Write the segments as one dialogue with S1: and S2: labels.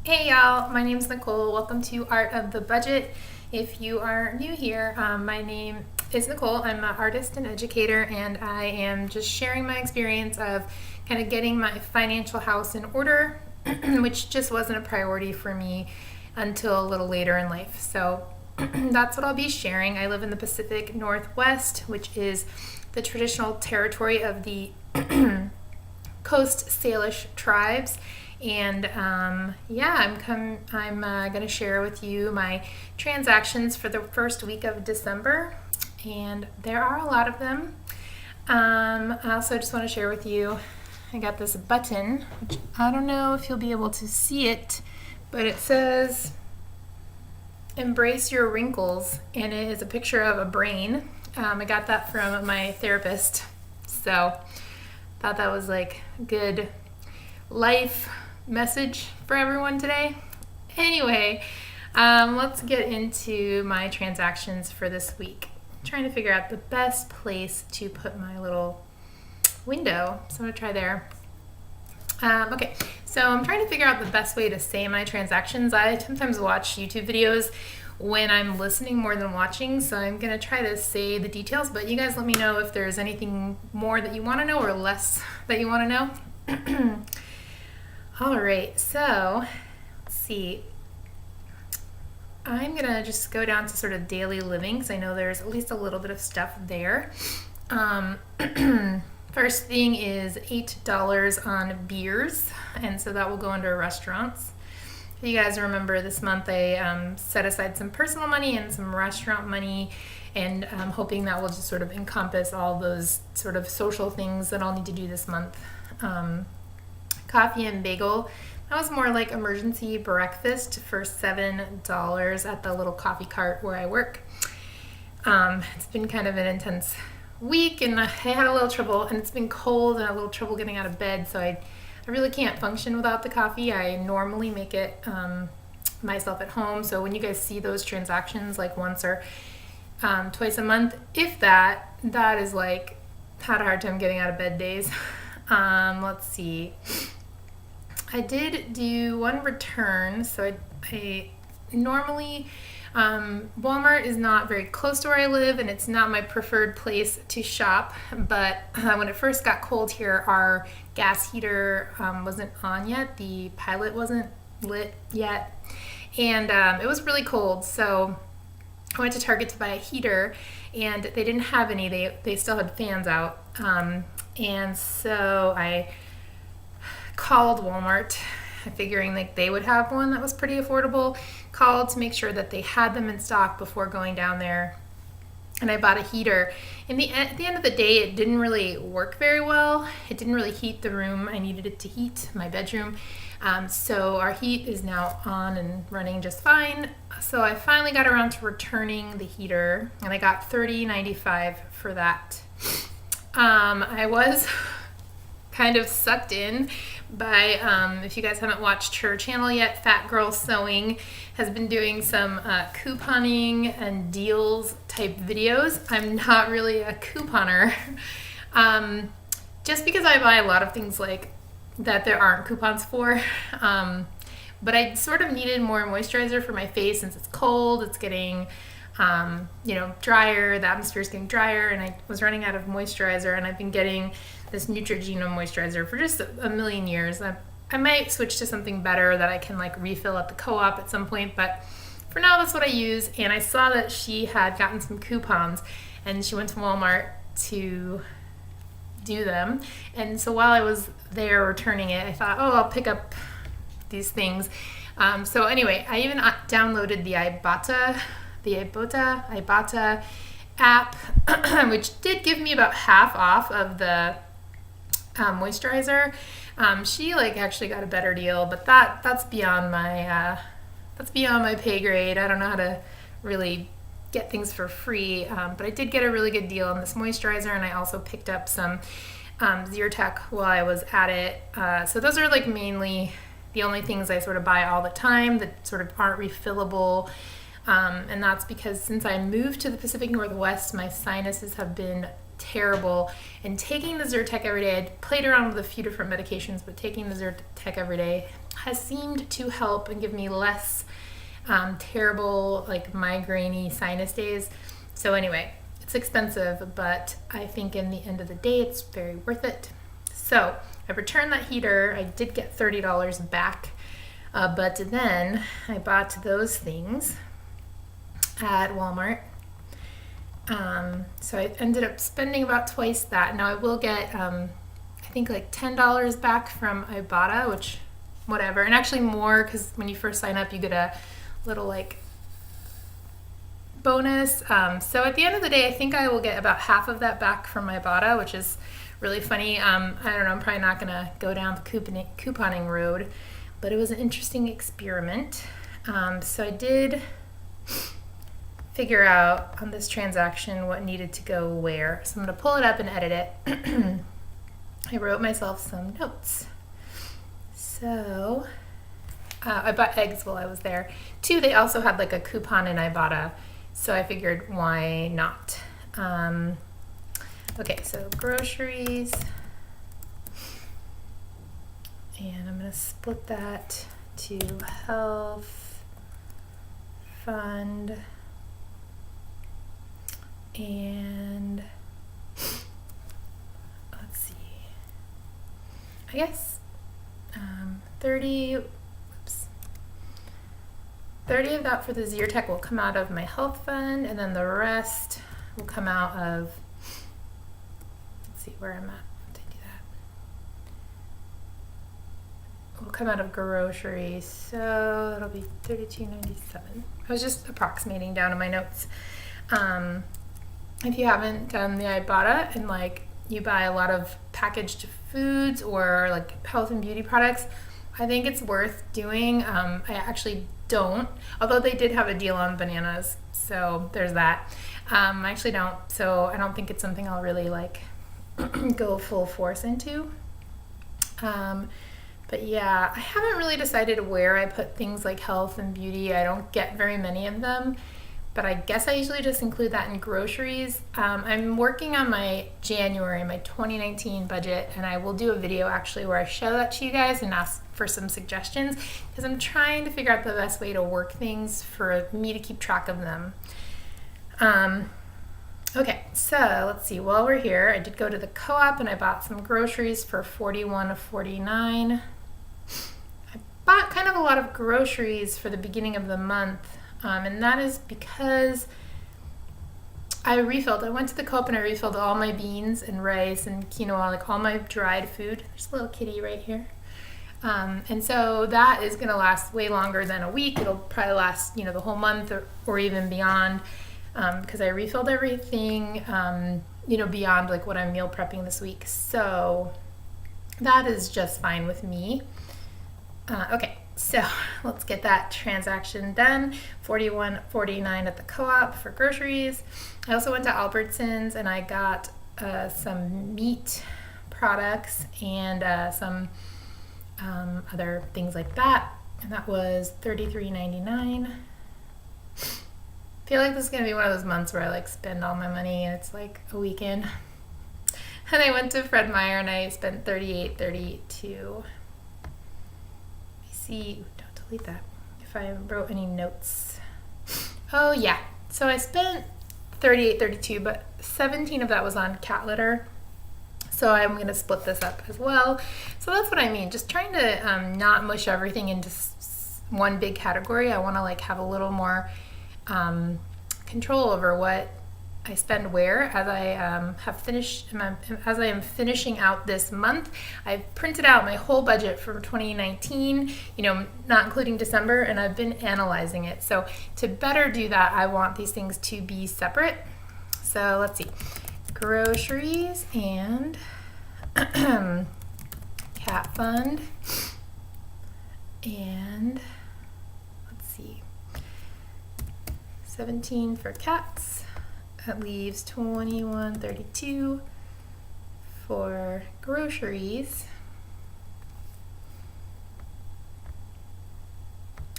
S1: Hey y'all, my name is Nicole. Welcome to Art of the Budget. If you are new here, my name is Nicole. I'm an artist and educator, and I am just sharing my experience of kind of getting my financial house in order, which just wasn't a priority for me until a little later in life. So that's what I'll be sharing. I live in the Pacific Northwest, which is the traditional territory of the Coast Salish tribes. And I'm going to share with you my transactions for the first week of December, and there are a lot of them. I also just want to share with you, I got this button, which I don't know if you'll be able to see it, but it says embrace your wrinkles, and it is a picture of a brain. I got that from my therapist, so thought that was like good life message for everyone today. Anyway, let's get into my transactions for this week. I'm trying to figure out the best place to put my little window, so I'm gonna try there. Okay, so I'm trying to figure out the best way to say my transactions. I sometimes watch YouTube videos when I'm listening more than watching, so I'm gonna try to say the details, but you guys let me know if there's anything more that you want to know or less that you want to know. All right, so let's see. I'm gonna just go down to sort of daily living because I know there's at least a little bit of stuff there. First thing is $8 on beers, and so that will go under restaurants. If you guys remember, this month I set aside some personal money and some restaurant money, and I'm hoping that will just sort of encompass all those sort of social things that I'll need to do this month. Coffee and bagel, that was more like emergency breakfast for $7 at the little coffee cart where I work. It's been kind of an intense week, and I had a little trouble, and it's been cold and a little trouble getting out of bed, so I really can't function without the coffee. I normally make it myself at home, so when you guys see those transactions like once or twice a month, if that is like had a hard time getting out of bed days. Let's see. I did do one return, so I normally, Walmart is not very close to where I live, and it's not my preferred place to shop, but when it first got cold here, our gas heater wasn't on yet, the pilot wasn't lit yet, and it was really cold, so I went to Target to buy a heater, and they didn't have any. They still had fans out, and so I called Walmart, figuring like they would have one that was pretty affordable. Called to make sure that they had them in stock before going down there, and I bought a heater. At the end of the day, it didn't really work very well. It didn't really heat the room I needed it to heat, my bedroom. So our heat is now on and running just fine. So I finally got around to returning the heater, and I got $30.95 for that. I was kind of sucked in by, if you guys haven't watched her channel yet, Fat Girl Sewing has been doing some couponing and deals type videos. I'm not really a couponer, just because I buy a lot of things like that there aren't coupons for, but I sort of needed more moisturizer for my face since it's cold, it's getting drier, the atmosphere is getting drier, and I was running out of moisturizer, and I've been getting this Neutrogena moisturizer for just a million years. I might switch to something better that I can like refill at the co-op at some point, but for now that's what I use. And I saw that she had gotten some coupons, and she went to Walmart to do them, and so while I was there returning it, I thought, oh, I'll pick up these things. So anyway, I even downloaded the Ibotta app, which did give me about half off of the moisturizer. She like actually got a better deal, but that's beyond my pay grade. I don't know how to really get things for free, but I did get a really good deal on this moisturizer, and I also picked up some Zyrtec while I was at it. So those are like mainly the only things I sort of buy all the time that sort of aren't refillable. And that's because since I moved to the Pacific Northwest, my sinuses have been terrible. And taking the Zyrtec every day, I played around with a few different medications, but taking the Zyrtec every day has seemed to help and give me less terrible, like migraine-y sinus days. So anyway, it's expensive, but I think in the end of the day, it's very worth it. So I returned that heater. I did get $30 back, but then I bought those things at Walmart. So I ended up spending about twice that. Now I will get, I think like $10 back from Ibotta, which whatever, and actually more, because when you first sign up, you get a little like bonus. So at the end of the day, I think I will get about half of that back from Ibotta, which is really funny. I don't know, I'm probably not gonna go down the couponing road, but it was an interesting experiment. So I did figure out on this transaction what needed to go where. So I'm gonna pull it up and edit it. I wrote myself some notes. So I bought eggs while I was there. 2, they also had like a coupon in Ibotta, so I figured why not. Okay, so groceries, and I'm gonna split that to health, fund, and let's see, I guess 30 of that for the Zyrtec will come out of my health fund, and then the rest will come out of, let's see where I'm at to do that. Will come out of groceries, so that'll be $32.97. I was just approximating down in my notes. If you haven't done the Ibotta and like you buy a lot of packaged foods or like health and beauty products, I think it's worth doing. I actually don't, although they did have a deal on bananas, so there's that. I actually don't, so I don't think it's something I'll really like go full force into. But yeah, I haven't really decided where I put things like health and beauty. I don't get very many of them, but I guess I usually just include that in groceries. I'm working on my 2019 budget, and I will do a video actually where I show that to you guys and ask for some suggestions, because I'm trying to figure out the best way to work things for me to keep track of them. Okay, so let's see, while we're here, I did go to the co-op and I bought some groceries for $41.49. I bought kind of a lot of groceries for the beginning of the month. And that is because I went to the co-op and I refilled all my beans and rice and quinoa, like all my dried food. There's a little kitty right here. And so that is gonna last way longer than a week. It'll probably last, the whole month or even beyond, because I refilled everything, beyond like what I'm meal prepping this week. So that is just fine with me. Okay. So let's get that transaction done. $41.49 at the co-op for groceries. I also went to Albertsons and I got some meat products and some other things like that. And that was $33.99. I feel like this is going to be one of those months where I like spend all my money and it's like a weekend. And I went to f.i.r.e and I spent $38.32 too. Don't delete that if I wrote any notes. Oh yeah, so I spent $38.32, but 17 of that was on cat litter, so I'm going to split this up as well. So that's what I mean, just trying to not mush everything into one big category. I want to like have a little more control over what I spend where as I as I am finishing out this month. I've printed out my whole budget for 2019, not including December, and I've been analyzing it. So to better do that, I want these things to be separate. So let's see, groceries and cat fund, and let's see, 17 for cats. That leaves $21.32 for groceries.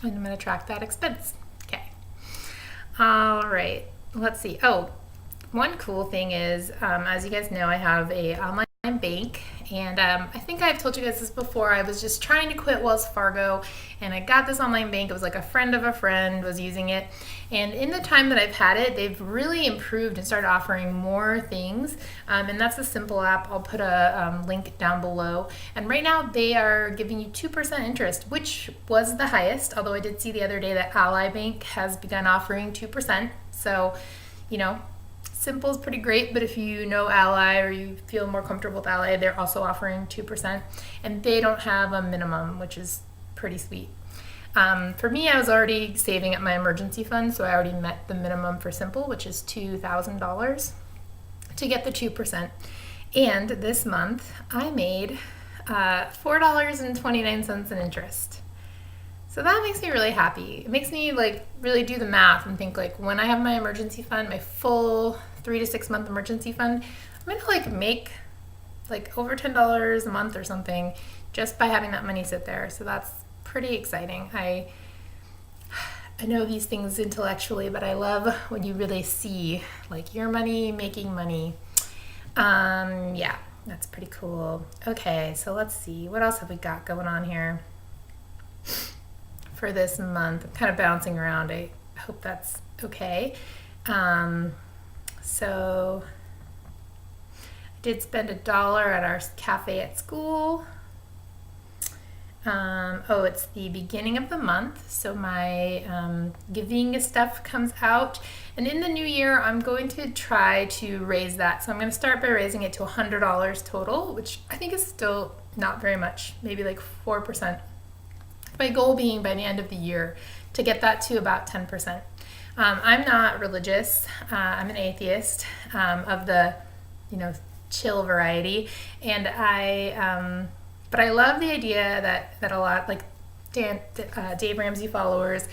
S1: And I'm going to track that expense. Okay. All right. Let's see. Oh, One cool thing is, as you guys know, I have a online bank, and I think I've told you guys this before. I was just trying to quit Wells Fargo, and I got this online bank. It was like a friend of a friend was using it, and in the time that I've had it, they've really improved and started offering more things. And that's a simple app. I'll put a link down below. And right now, they are giving you 2% interest, which was the highest. Although I did see the other day that Ally Bank has begun offering 2%. So, you know, simple is pretty great, but if you know Ally or you feel more comfortable with Ally, they're also offering 2%, and they don't have a minimum, which is pretty sweet. For me, I was already saving at my emergency fund, so I already met the minimum for simple, which is $2,000 to get the 2%. And this month, I made $4.29 in interest. So that makes me really happy. It makes me like really do the math and think like when I have my emergency fund, my full 3 to 6 month emergency fund, I'm gonna like make like over $10 a month or something just by having that money sit there. So that's pretty exciting. I know these things intellectually, but I love when you really see like your money making money. Yeah, that's pretty cool. Okay, so let's see. What else have we got going on here for this month? I'm kind of bouncing around. I hope that's okay. So I did spend $1 at our cafe at school. Oh, it's the beginning of the month, so my giving stuff comes out. And in the new year, I'm going to try to raise that. So I'm going to start by raising it to $100 total, which I think is still not very much, maybe like 4%. My goal being by the end of the year to get that to about 10%. I'm not religious. I'm an atheist of the, chill variety, and but I love the idea that a lot like Dave Ramsey followers,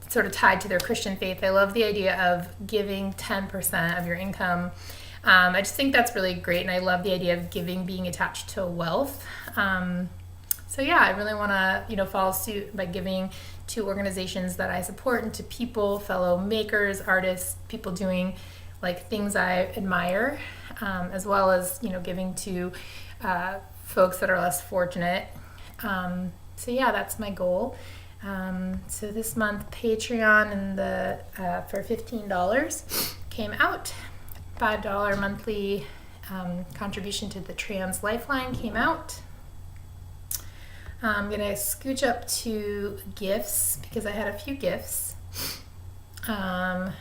S1: sort of tied to their Christian faith. I love the idea of giving 10% of your income. I just think that's really great, and I love the idea of giving being attached to wealth. So yeah, I really want to, follow suit by giving to organizations that I support and to people, fellow makers, artists, people doing like things I admire, as well as, giving to folks that are less fortunate. So yeah, that's my goal. So this month, Patreon and for $15 came out. $5 monthly contribution to the Trans Lifeline came out. I'm gonna scooch up to gifts because I had a few gifts, and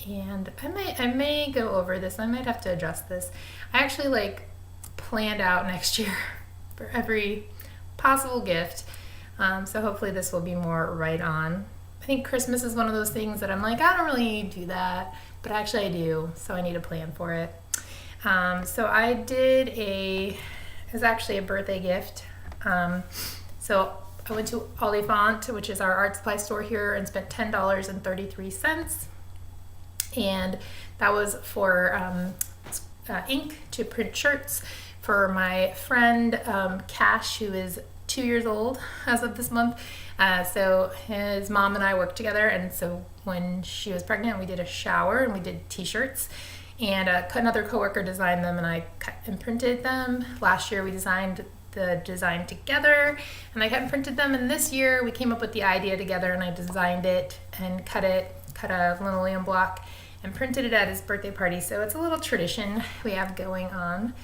S1: I may go over this. I might have to adjust this. I actually planned out next year for every possible gift, so hopefully this will be more right on. I think Christmas is one of those things that I'm like, I don't really do that, but actually I do, so I need a plan for it. So I did it was actually a birthday gift. So I went to Oliphant, which is our art supply store here, and spent $10.33. And that was for ink to print shirts for my friend Cash, who is 2 years old as of this month. So his mom and I worked together, and so when she was pregnant, we did a shower and we did t-shirts. And another coworker designed them, and I cut and printed them. Last year we designed the design together, and I cut and printed them, and this year we came up with the idea together, and I designed it and cut a linoleum block and printed it at his birthday party. So it's a little tradition we have going on,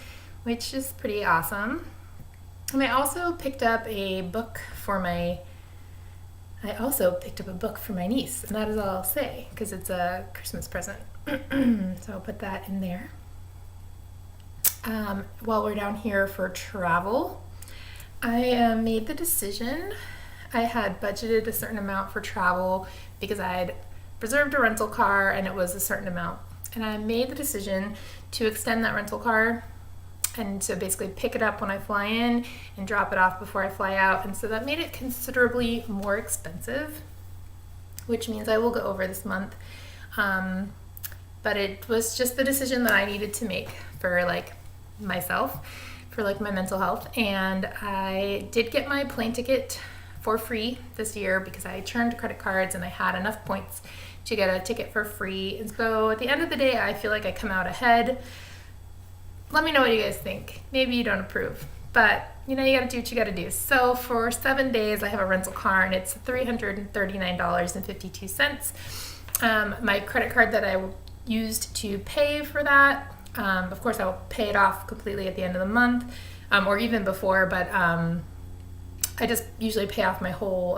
S1: which is pretty awesome. And I also picked up a book for my niece, and that is all I'll say because it's a Christmas present. So I'll put that in there. While we're down here for travel, I made the decision. I had budgeted a certain amount for travel because I had reserved a rental car and it was a certain amount. And I made the decision to extend that rental car and to basically pick it up when I fly in and drop it off before I fly out. And so that made it considerably more expensive, which means I will go over this month. But it was just the decision that I needed to make for myself, for my mental health. And I did get my plane ticket for free this year because I turned credit cards and I had enough points to get a ticket for free. And so at the end of the day, I feel like I come out ahead. Let me know what you guys think. Maybe you don't approve, but you know, you gotta do what you gotta do. So for 7 days, I have a rental car and it's $339.52. My credit card that I used to pay for that, of course I'll pay it off completely at the end of the month, or even before, but I just usually pay off my whole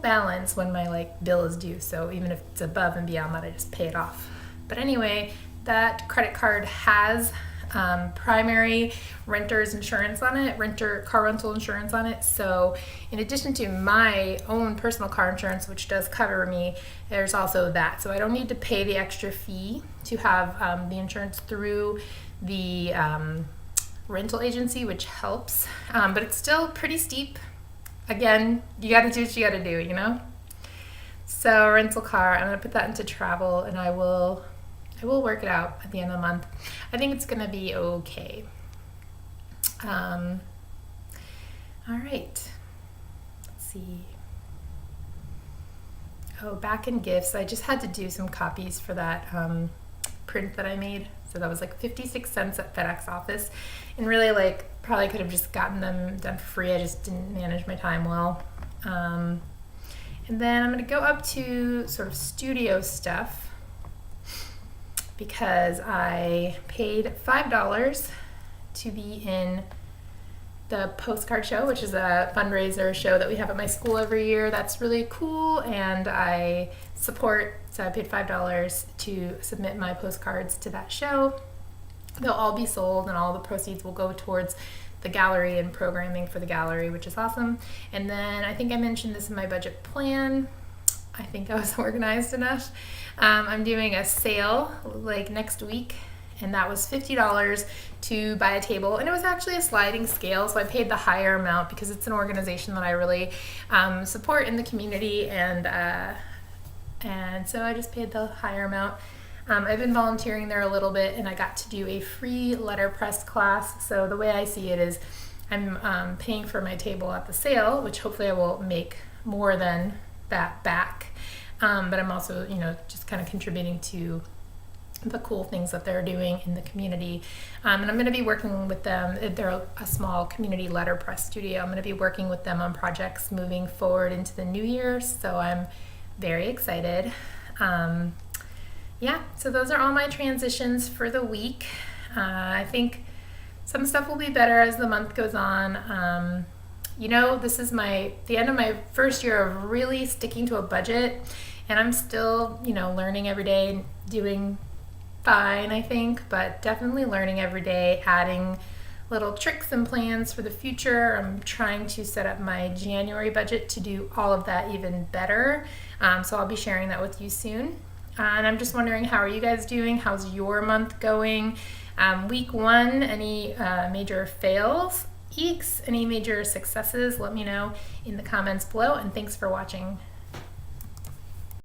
S1: balance when my like bill is due. So even if it's above and beyond that, I just pay it off. But anyway, that credit card has primary renter's insurance on it, car rental insurance on it. So in addition to my own personal car insurance, which does cover me, there's also that. So I don't need to pay the extra fee to have the insurance through the rental agency, which helps. But it's still pretty steep. Again, you got to do what you got to do, you know? So rental car, I'm going to put that into travel, and I will work it out at the end of the month. I think it's going to be okay. All right. Let's see. Oh, back in gifts. I just had to do some copies for that print that I made. So that was like 56 cents at FedEx office. And really, like, probably could have just gotten them done for free. I just didn't manage my time well. And then I'm going to go up to sort of studio stuff, because I paid $5 to be in the postcard show, which is a fundraiser show that we have at my school every year. That's really cool, and I support, so I paid $5 to submit my postcards to that show. They'll all be sold, and all the proceeds will go towards the gallery and programming for the gallery, which is awesome. And then I think I mentioned this in my budget plan. I think I was organized enough. I'm doing a sale like next week, and that was $50 to buy a table, and it was actually a sliding scale, so I paid the higher amount because it's an organization that I really support in the community, and so I just paid the higher amount. I've been volunteering there a little bit, and I got to do a free letterpress class. So the way I see it is I'm paying for my table at the sale, which hopefully I will make more than that back, but I'm also, you know, just kind of contributing to the cool things that they're doing in the community, and I'm going to be working with them. They're a small community letterpress studio. I'm going to be working with them on projects moving forward into the new year, so I'm very excited. Yeah, so those are all my transitions for the week. I think some stuff will be better as the month goes on. You know, this is the end of my first year of really sticking to a budget, and I'm still, you know, learning every day, doing fine, I think, but definitely learning every day, adding little tricks and plans for the future. I'm trying to set up my January budget to do all of that even better, so I'll be sharing that with you soon. And I'm just wondering, how are you guys doing? How's your month going? Week 1, any major fails? Any major successes? Let me know in the comments below, and thanks for watching.